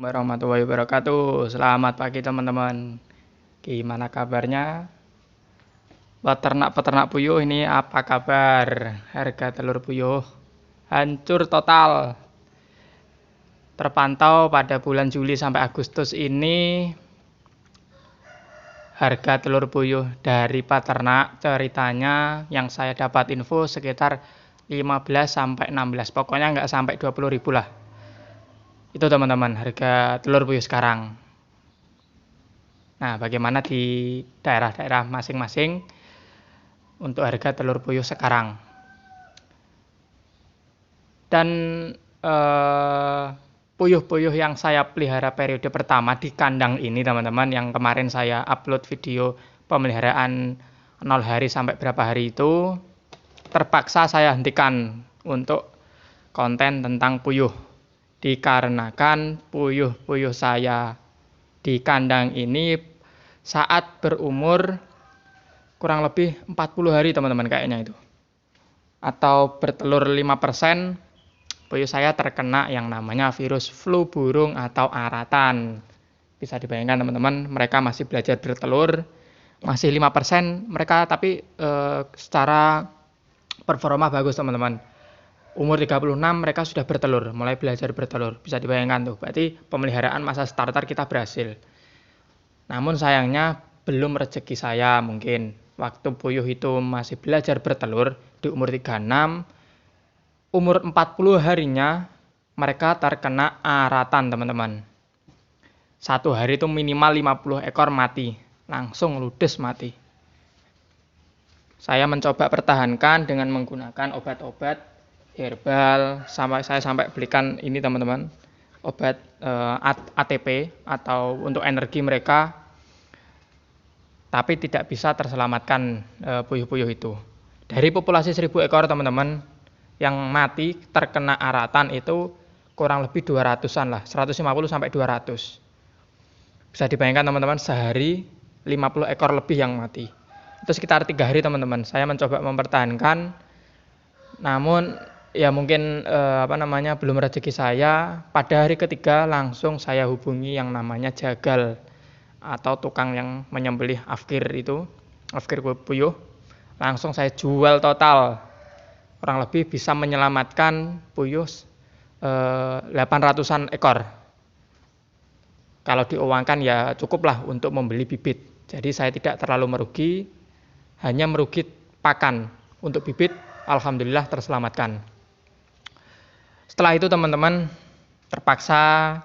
warahmatullahi wabarakatuh. Selamat pagi teman-teman. Gimana kabarnya? Peternak-peternak puyuh ini apa kabar? Harga telur puyuh hancur total. Terpantau pada bulan Juli sampai Agustus ini harga telur puyuh dari peternak ceritanya yang saya dapat info sekitar 15 sampai 16. Pokoknya nggak sampai 20.000 lah. Itu teman-teman harga telur puyuh sekarang. Nah, bagaimana di daerah-daerah masing-masing untuk harga telur puyuh sekarang? Dan puyuh-puyuh yang saya pelihara periode pertama di kandang ini teman-teman, yang kemarin saya upload video pemeliharaan 0 hari sampai berapa hari itu, terpaksa saya hentikan untuk konten tentang puyuh. Dikarenakan puyuh-puyuh saya di kandang ini saat berumur kurang lebih 40 hari teman-teman kayaknya itu. Atau bertelur 5%, puyuh saya terkena yang namanya virus flu burung atau aratan. Bisa dibayangkan teman-teman, mereka masih belajar bertelur, masih 5% mereka, tapi secara performa bagus teman-teman. Umur 36 mereka sudah bertelur, mulai belajar bertelur. Bisa dibayangkan tuh, berarti pemeliharaan masa starter kita berhasil. Namun sayangnya belum rezeki saya mungkin. Waktu puyuh itu masih belajar bertelur di umur 36, umur 40 harinya mereka terkena aratan teman-teman. Satu hari itu minimal 50 ekor mati, langsung ludes mati. Saya mencoba pertahankan dengan menggunakan obat-obat herbal, saya sampai belikan ini teman-teman, obat ATP atau untuk energi mereka, tapi tidak bisa terselamatkan puyuh-puyuh itu. Dari populasi 1000 ekor teman-teman yang mati terkena aratan itu kurang lebih 200-an lah, 150 sampai 200. Bisa dibayangkan teman-teman, sehari 50 ekor lebih yang mati. Itu sekitar 3 hari teman-teman. Saya mencoba mempertahankan, namun ya mungkin belum rezeki saya. Pada hari ketiga langsung saya hubungi yang namanya jagal atau tukang yang menyembelih afkir puyuh. Langsung saya jual total, kurang lebih bisa menyelamatkan puyuh 800-an ekor. Kalau diuangkan ya cukuplah untuk membeli bibit. Jadi saya tidak terlalu merugi, hanya merugi pakan. Untuk bibit alhamdulillah terselamatkan. Setelah itu teman-teman, terpaksa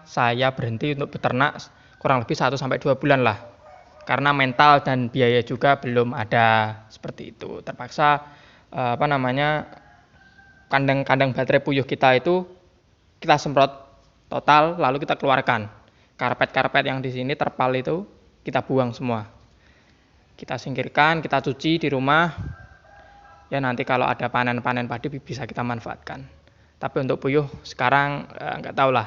saya berhenti untuk beternak kurang lebih 1 sampai 2 bulan lah. Karena mental dan biaya juga belum ada, seperti itu. Terpaksa kandang-kandang baterai puyuh kita itu kita semprot total, lalu kita keluarkan. Karpet-karpet yang di sini terpal itu kita buang semua. Kita singkirkan, kita cuci di rumah. Ya nanti kalau ada panen-panen padi bisa kita manfaatkan. Tapi untuk puyuh sekarang nggak tahu lah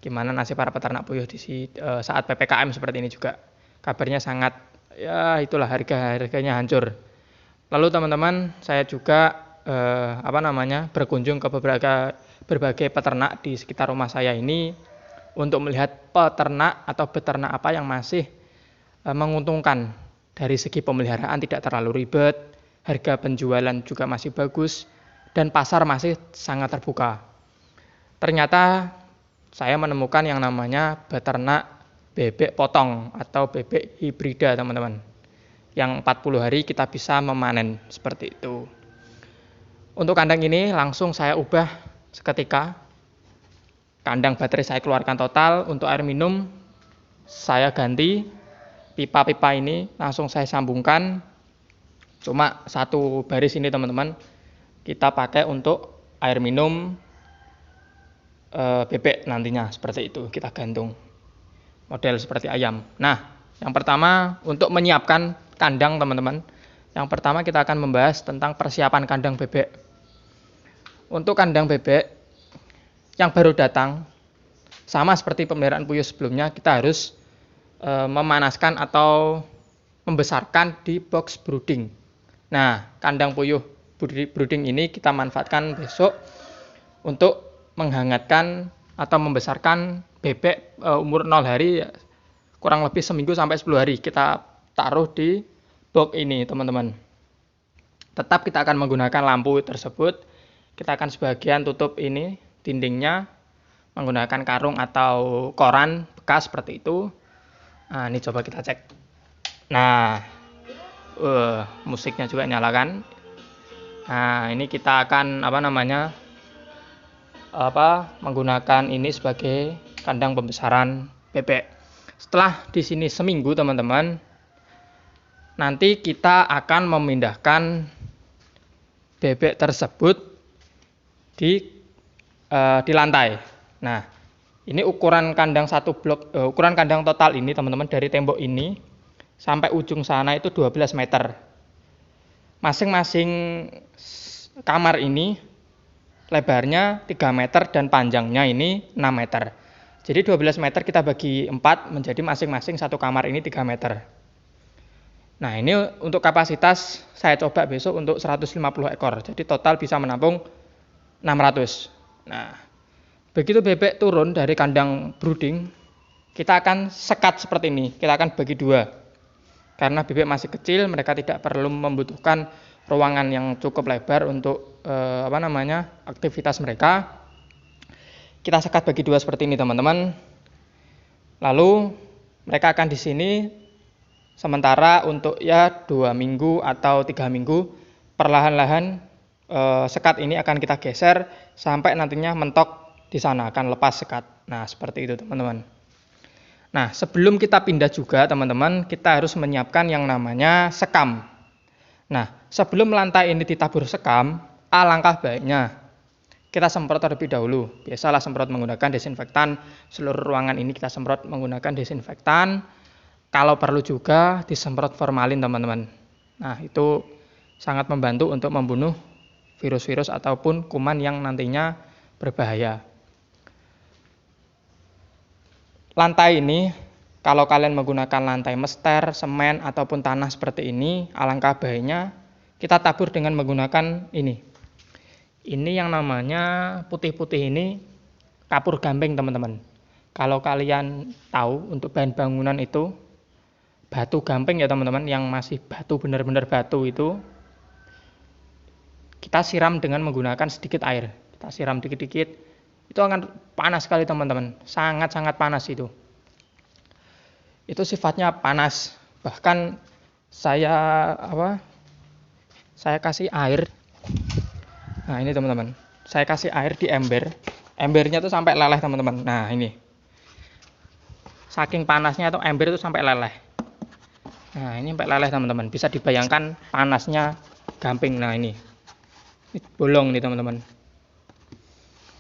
gimana nasib para peternak puyuh di saat PPKM seperti ini juga. Kabarnya sangat, ya itulah, harganya hancur. Lalu teman-teman, saya juga berkunjung ke berbagai peternak di sekitar rumah saya ini untuk melihat peternak atau beternak apa yang masih menguntungkan dari segi pemeliharaan, tidak terlalu ribet, harga penjualan juga masih bagus, dan pasar masih sangat terbuka. Ternyata saya menemukan yang namanya beternak bebek potong atau bebek hibrida teman-teman. Yang 40 hari kita bisa memanen, seperti itu. Untuk kandang ini langsung saya ubah seketika. Kandang baterai saya keluarkan total, untuk air minum saya ganti. Pipa-pipa ini langsung saya sambungkan. Cuma satu baris ini teman-teman kita pakai untuk air minum bebek nantinya, seperti itu. Kita gantung model seperti ayam. Nah, yang pertama untuk menyiapkan kandang teman-teman. Yang pertama kita akan membahas tentang persiapan kandang bebek. Untuk kandang bebek yang baru datang, sama seperti pemeliharaan puyuh sebelumnya, kita harus memanaskan atau membesarkan di box brooding. Nah, kandang puyuh brooding ini kita manfaatkan besok untuk menghangatkan atau membesarkan bebek umur 0 hari kurang lebih seminggu sampai 10 hari kita taruh di box ini teman-teman. Tetap kita akan menggunakan lampu tersebut. Kita akan sebagian tutup ini dindingnya menggunakan karung atau koran bekas seperti itu. Nah, ini coba kita cek. Nah, musiknya juga nyalakan. Nah, ini kita akan menggunakan ini sebagai kandang pembesaran bebek. Setelah di sini seminggu teman-teman, nanti kita akan memindahkan bebek tersebut di lantai. Nah, ini ukuran kandang satu blok, ukuran kandang total ini teman-teman dari tembok ini sampai ujung sana itu 12 meter. Masing-masing kamar ini lebarnya 3 meter dan panjangnya ini 6 meter. Jadi 12 meter kita bagi 4 menjadi masing-masing satu kamar ini 3 meter. Nah, ini untuk kapasitas saya coba besok untuk 150 ekor. Jadi total bisa menampung 600. Nah, begitu bebek turun dari kandang brooding, kita akan sekat seperti ini. Kita akan bagi 2. Karena bebek masih kecil, mereka tidak perlu membutuhkan ruangan yang cukup lebar untuk aktivitas mereka. Kita sekat bagi 2 seperti ini teman-teman. Lalu mereka akan di sini sementara untuk 2 minggu atau 3 minggu. Perlahan-lahan sekat ini akan kita geser sampai nantinya mentok di sana, akan lepas sekat. Nah, seperti itu teman-teman. Nah, sebelum kita pindah juga teman-teman, kita harus menyiapkan yang namanya sekam. Nah, sebelum lantai ini ditabur sekam, alangkah baiknya kita semprot terlebih dahulu. Biasalah semprot menggunakan desinfektan. Seluruh ruangan ini kita semprot menggunakan desinfektan. Kalau perlu juga disemprot formalin teman-teman. Nah, itu sangat membantu untuk membunuh virus-virus ataupun kuman yang nantinya berbahaya. Lantai ini, kalau kalian menggunakan lantai mester, semen, ataupun tanah seperti ini, alangkah baiknya kita tabur dengan menggunakan ini. Ini yang namanya putih-putih ini kapur gamping teman-teman. Kalau kalian tahu untuk bahan bangunan itu, batu gamping ya teman-teman, yang masih batu, benar-benar batu itu, kita siram dengan menggunakan sedikit air. Kita siram dikit-dikit. Itu akan panas sekali teman-teman, sangat-sangat panas itu. Itu sifatnya panas. Bahkan saya kasih air. Nah, ini teman-teman. Saya kasih air di ember. Embernya tuh sampai leleh teman-teman. Nah, ini. Saking panasnya tuh ember itu sampai leleh. Nah, ini sampai leleh teman-teman. Bisa dibayangkan panasnya gamping. Nah, ini bolong nih teman-teman.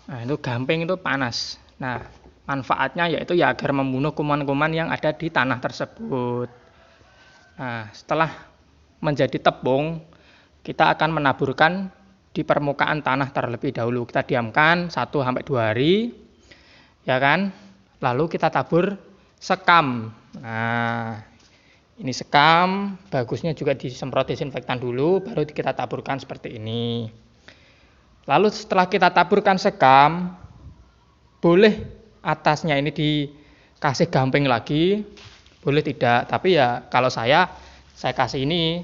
Nah, itu gamping itu panas. Nah, manfaatnya yaitu agar membunuh kuman-kuman yang ada di tanah tersebut. Nah, setelah menjadi tepung, kita akan menaburkan di permukaan tanah terlebih dahulu. Kita diamkan 1-2 hari, ya kan? Lalu kita tabur sekam. Nah, ini sekam, bagusnya juga disemprot desinfektan dulu, baru kita taburkan seperti ini. Lalu setelah kita taburkan sekam, boleh atasnya ini dikasih gamping lagi, boleh tidak. Tapi kalau saya kasih ini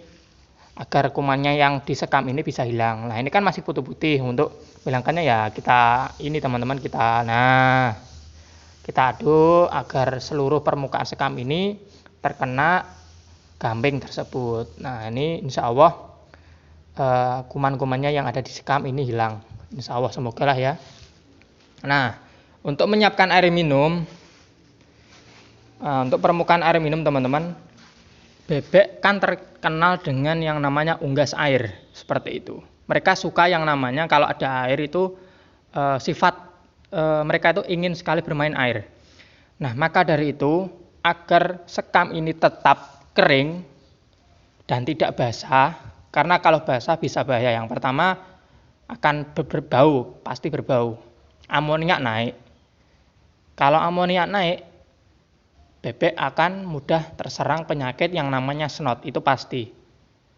agar kumannya yang disekam ini bisa hilang. Nah, ini kan masih putih-putih, untuk hilangkannya kita ini teman-teman, kita aduk agar seluruh permukaan sekam ini terkena gamping tersebut. Nah, ini insya Allah kuman-kumannya yang ada di sekam ini hilang. Insya Allah, semoga lah ya. Nah, untuk menyiapkan air minum, untuk permukaan air minum teman-teman, bebek kan terkenal dengan yang namanya unggas air, seperti itu. Mereka suka yang namanya kalau ada air itu sifat mereka itu ingin sekali bermain air. Nah, maka dari itu agar sekam ini tetap kering dan tidak basah, karena kalau basah bisa bahaya. Yang pertama akan berbau, pasti berbau. Amoniak naik. Kalau amoniak naik, bebek akan mudah terserang penyakit yang namanya snot, itu pasti.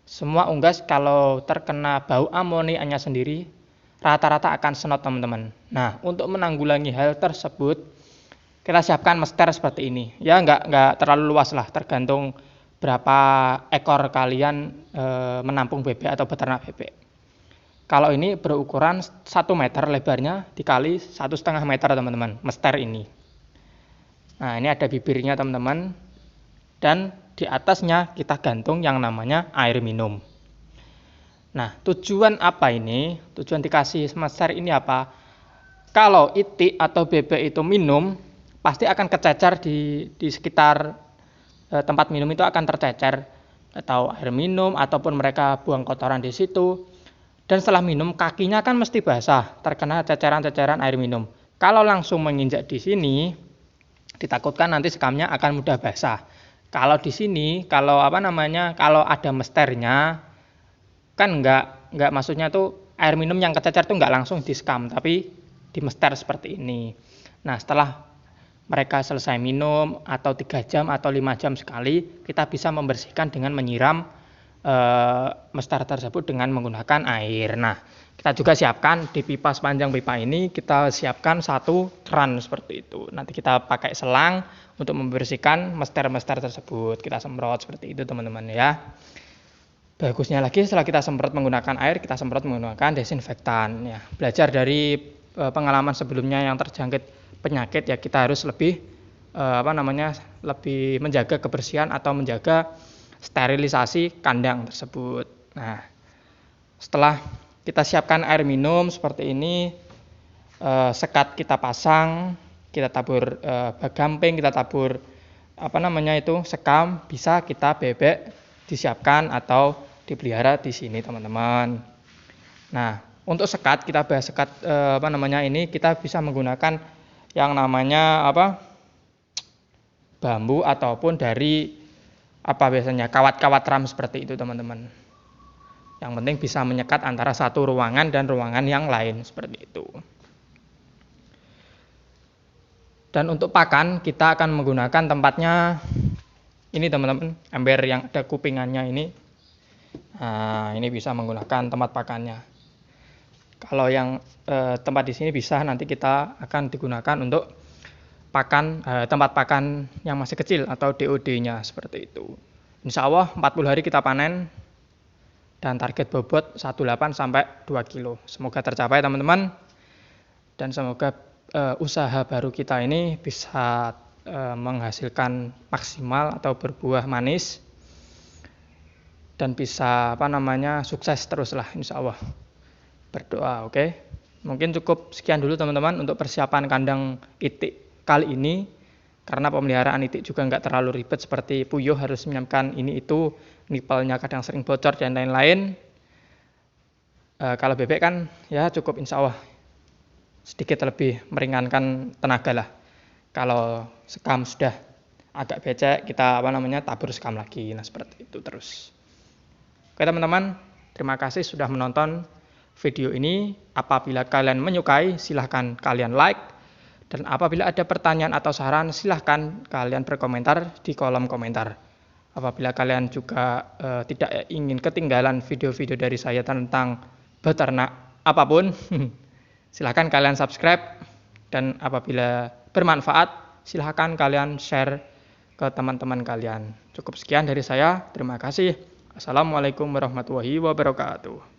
Semua unggas kalau terkena bau amoniaknya sendiri, rata-rata akan snot teman-teman. Nah, untuk menanggulangi hal tersebut, kita siapkan mester seperti ini. Ya nggak terlalu luas lah, tergantung berapa ekor kalian menampung bebek atau beternak bebek. Kalau ini berukuran 1 meter lebarnya dikali 1,5 meter teman-teman, mester ini. Nah ini ada bibirnya teman-teman, dan di atasnya kita gantung yang namanya air minum. Nah tujuan apa ini? Tujuan dikasih mester ini apa? Kalau itik atau bebek itu minum, pasti akan kececer di sekitar tempat minum itu akan tercecer, atau air minum ataupun mereka buang kotoran di situ. Dan setelah minum kakinya kan mesti basah, terkena ceceran-ceceran air minum. Kalau langsung menginjak di sini, ditakutkan nanti sekamnya akan mudah basah. Kalau di sini, kalau ada mesternya, kan nggak maksudnya tuh air minum yang kececer tuh nggak langsung di sekam, tapi di mester seperti ini. Nah setelah mereka selesai minum atau 3 jam atau 5 jam sekali, kita bisa membersihkan dengan menyiram mester tersebut dengan menggunakan air. Nah kita juga siapkan di pipa, sepanjang pipa ini kita siapkan 1 keran seperti itu. Nanti kita pakai selang untuk membersihkan mester-mester tersebut, kita semprot seperti itu teman-teman ya. Bagusnya lagi setelah kita semprot menggunakan air, kita semprot menggunakan desinfektan ya. Belajar dari pengalaman sebelumnya yang terjangkit penyakit ya, kita harus lebih lebih menjaga kebersihan atau menjaga sterilisasi kandang tersebut. Nah, setelah kita siapkan air minum seperti ini, sekat kita pasang, kita tabur bagamping, kita tabur sekam, bisa kita bebek disiapkan atau dipelihara di sini teman-teman. Nah, untuk sekat, kita bahas sekat ini kita bisa menggunakan yang namanya bambu ataupun dari biasanya kawat-kawat ram seperti itu teman-teman. Yang penting bisa menyekat antara satu ruangan dan ruangan yang lain seperti itu. Dan untuk pakan kita akan menggunakan tempatnya ini teman-teman, ember yang ada kupingannya ini. Nah, ini bisa menggunakan tempat pakannya. Kalau yang tempat di sini bisa nanti kita akan digunakan untuk tempat pakan yang masih kecil atau DOD-nya seperti itu. Insya Allah 40 hari kita panen dan target bobot 1,8 sampai 2 kilo. Semoga tercapai teman-teman, dan semoga usaha baru kita ini bisa menghasilkan maksimal atau berbuah manis dan bisa sukses teruslah insya Allah. Berdoa, oke? Mungkin cukup sekian dulu teman-teman untuk persiapan kandang itik kali ini, karena pemeliharaan itik juga nggak terlalu ribet seperti puyuh harus menyiapkan ini itu, nipelnya kadang sering bocor dan lain-lain. Kalau bebek kan ya cukup insya Allah sedikit lebih meringankan tenaga lah. Kalau sekam sudah agak becek, kita tabur sekam lagi. Nah seperti itu terus. Oke teman-teman, terima kasih sudah menonton video ini. Apabila kalian menyukai, silahkan kalian like. Dan apabila ada pertanyaan atau saran, silahkan kalian berkomentar di kolom komentar. Apabila kalian juga tidak ingin ketinggalan video-video dari saya tentang beternak apapun, silahkan kalian subscribe. Dan apabila bermanfaat, silahkan kalian share ke teman-teman kalian. Cukup sekian dari saya. Terima kasih. Assalamualaikum warahmatullahi wabarakatuh.